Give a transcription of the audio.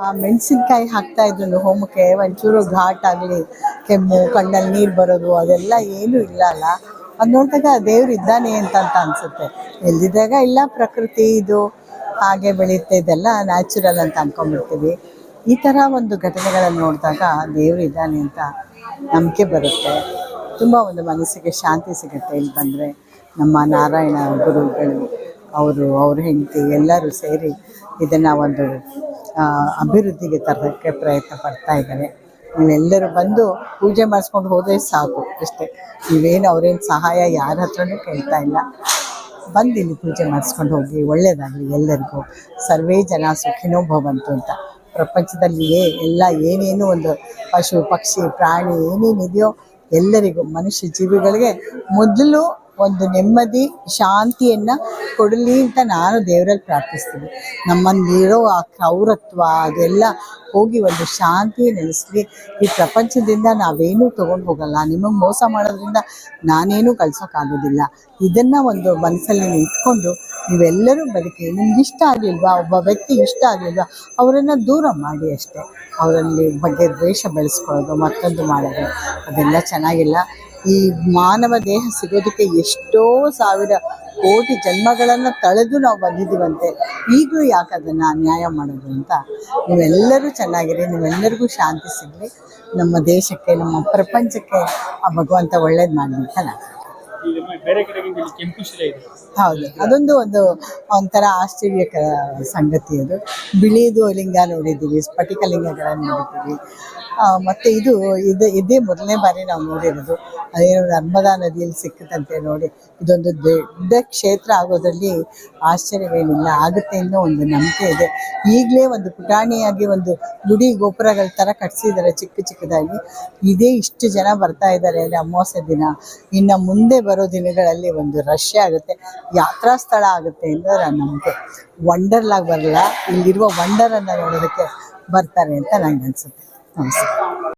ಆ ಮೆಣಸಿನ್ಕಾಯಿ ಹಾಕ್ತಾ ಇದ್ರು ಹೋಮಕ್ಕೆ, ಒಂಚೂರು ಘಾಟ್ ಆಗಲಿ, ಕೆಮ್ಮು, ಕಣ್ಣಲ್ಲಿ ನೀರು ಬರೋದು ಅದೆಲ್ಲ ಏನೂ ಇಲ್ಲ ಅಲ್ಲ. ಅದು ನೋಡಿದಾಗ ದೇವ್ರು ಇದ್ದಾನೆ ಅಂತ ಅನಿಸುತ್ತೆ. ಎಲ್ದಿದ್ದಾಗ ಇಲ್ಲ, ಪ್ರಕೃತಿ ಇದು ಹಾಗೆ ಬೆಳೆಯುತ್ತೆ, ಇದೆಲ್ಲ ನ್ಯಾಚುರಲ್ ಅಂತ ಅಂದ್ಕೊಂಡ್ಬಿಡ್ತೀವಿ. ಈ ಥರ ಒಂದು ಘಟನೆಗಳನ್ನು ನೋಡಿದಾಗ ದೇವ್ರು ಇದ್ದಾನೆ ಅಂತ ನಂಬಿಕೆ ಬರುತ್ತೆ. ತುಂಬ ಒಂದು ಮನಸ್ಸಿಗೆ ಶಾಂತಿ ಸಿಗುತ್ತೆ. ಇಲ್ಲಿ ಬಂದರೆ ನಮ್ಮ ನಾರಾಯಣ ಗುರುಗಳು, ಅವ್ರ ಹೆಂಡತಿ ಎಲ್ಲರೂ ಸೇರಿ ಇದನ್ನು ಒಂದು ಅಭಿವೃದ್ಧಿಗೆ ತರೋಕ್ಕೆ ಪ್ರಯತ್ನ ಪಡ್ತಾ ಇದ್ದಾರೆ. ನೀವೆಲ್ಲರೂ ಬಂದು ಪೂಜೆ ಮಾಡಿಸ್ಕೊಂಡು ಹೋದರೆ ಸಾಕು ಅಷ್ಟೇ. ನೀವೇನು ಅವ್ರೇನು ಸಹಾಯ ಯಾರ ಹತ್ರನೂ ಕೇಳ್ತಾ ಇಲ್ಲ. ಬಂದು ಇಲ್ಲಿ ಪೂಜೆ ಮಾಡಿಸ್ಕೊಂಡು ಹೋಗಿ, ಒಳ್ಳೆಯದಾಗಲಿ ಎಲ್ಲರಿಗೂ. ಸರ್ವೇ ಜನ ಸುಖಿನೋ ಭವಂತು ಅಂತ. ಪ್ರಪಂಚದಲ್ಲಿ ಎಲ್ಲ ಏನೇನು ಒಂದು ಪಶು ಪಕ್ಷಿ ಪ್ರಾಣಿ ಏನೇನಿದೆಯೋ ಎಲ್ಲರಿಗೂ, ಮನುಷ್ಯ ಜೀವಿಗಳಿಗೆ ಮೊದಲು ಒಂದು ನೆಮ್ಮದಿ ಶಾಂತಿಯನ್ನು ಕೊಡಲಿ ಅಂತ ನಾನು ದೇವರಲ್ಲಿ ಪ್ರಾರ್ಥಿಸ್ತೀನಿ. ನಮ್ಮಲ್ಲಿರೋ ಆ ಕ್ರೌರತ್ವ ಅದೆಲ್ಲ ಹೋಗಿ ಒಂದು ಶಾಂತಿ ನೆಲೆಸಲಿ. ಈ ಪ್ರಪಂಚದಿಂದ ನಾವೇನೂ ತೊಗೊಂಡು ಹೋಗಲ್ಲ. ನಿಮಗೆ ಮೋಸ ಮಾಡೋದ್ರಿಂದ ನಾನೇನೂ ಕಳ್ಸೋಕ್ಕಾಗೋದಿಲ್ಲ. ಇದನ್ನು ಒಂದು ಮನಸ್ಸಲ್ಲಿ ಇಟ್ಕೊಂಡು ನೀವೆಲ್ಲರೂ ಬದುಕಿ. ನಿಮ್ಗೆ ಇಷ್ಟ ಆಗಲಿಲ್ವಾ, ಒಬ್ಬ ವ್ಯಕ್ತಿ ಇಷ್ಟ ಆಗಲಿಲ್ವಾ, ಅವರನ್ನು ದೂರ ಮಾಡಿ ಅಷ್ಟೇ. ಅವರಲ್ಲಿ ಬಗ್ಗೆ ದ್ವೇಷ ಬೆಳೆಸ್ಕೊಳ್ಳೋದು, ಮತ್ತೊಂದು ಮಾಡೋದು ಅದೆಲ್ಲ ಚೆನ್ನಾಗಿಲ್ಲ. ಈ ಮಾನವ ದೇಹ ಸಿಗೋದಕ್ಕೆ ಎಷ್ಟೋ ಸಾವಿರ ಕೋಟಿ ಜನ್ಮಗಳನ್ನು ತಳೆದು ನಾವು ಬಂದಿದ್ದೀವಂತೆ. ಈಗಲೂ ಯಾಕೆ ಅದನ್ನು ಅನ್ಯಾಯ ಮಾಡೋದು ಅಂತ. ನೀವೆಲ್ಲರೂ ಚೆನ್ನಾಗಿರಿ, ನೀವೆಲ್ಲರಿಗೂ ಶಾಂತಿ ಸಿಗಲಿ. ನಮ್ಮ ದೇಶಕ್ಕೆ, ನಮ್ಮ ಪ್ರಪಂಚಕ್ಕೆ ಆ ಭಗವಂತ ಒಳ್ಳೇದು ಮಾಡಲಿ ಅಂತ ನಾನು. ಹೌದು, ಅದೊಂದು ಒಂಥರ ಆಶ್ಚರ್ಯಕರ ಸಂಗತಿ. ಅದು ಬಿಳಿದು ಲಿಂಗ ನೋಡಿದ್ದೀವಿ, ಸ್ಫಟಿಕ ಲಿಂಗಗಳನ್ನು ನೋಡಿದ್ದೀವಿ. ಮತ್ತು ಇದೇ ಮೊದಲನೇ ಬಾರಿ ನಾವು ನೋಡಿರೋದು. ಅದೇನು ನರ್ಮದಾ ನದಿಯಲ್ಲಿ ಸಿಕ್ಕದಂತೆ ನೋಡಿ. ಇದೊಂದು ದೊಡ್ಡ ಕ್ಷೇತ್ರ ಆಗೋದ್ರಲ್ಲಿ ಆಶ್ಚರ್ಯವೇನಿಲ್ಲ. ಆಗುತ್ತೆ ಅನ್ನೋ ಒಂದು ನಂಬಿಕೆ ಇದೆ. ಈಗಲೇ ಒಂದು ಪುಟಾಣಿಯಾಗಿ ಒಂದು ಗುಡಿ ಗೋಪುರಗಳ ಥರ ಕಟ್ಸಿದ್ದಾರೆ ಚಿಕ್ಕದಾಗಿ. ಇದೇ ಇಷ್ಟು ಜನ ಬರ್ತಾ ಇದ್ದಾರೆ ಅಂದರೆ ಅಮಾವಾಸ್ಯೆ ದಿನ. ಇನ್ನು ಮುಂದೆ ಬರೋ ದಿನಗಳಲ್ಲಿ ಒಂದು ರಶ್ ಆಗುತ್ತೆ, ಯಾತ್ರಾ ಸ್ಥಳ ಆಗುತ್ತೆ ಅನ್ನೋ ನಂಬಿಕೆ. ವಂಡರ್ಲಾಗಿ ಬರಲ್ಲ, ಇಲ್ಲಿರುವ ವಂಡರನ್ನು ನೋಡೋದಕ್ಕೆ ಬರ್ತಾರೆ ಅಂತ ನಂಗೆ ಅನಿಸುತ್ತೆ. ನಮಸ್ಕಾರ.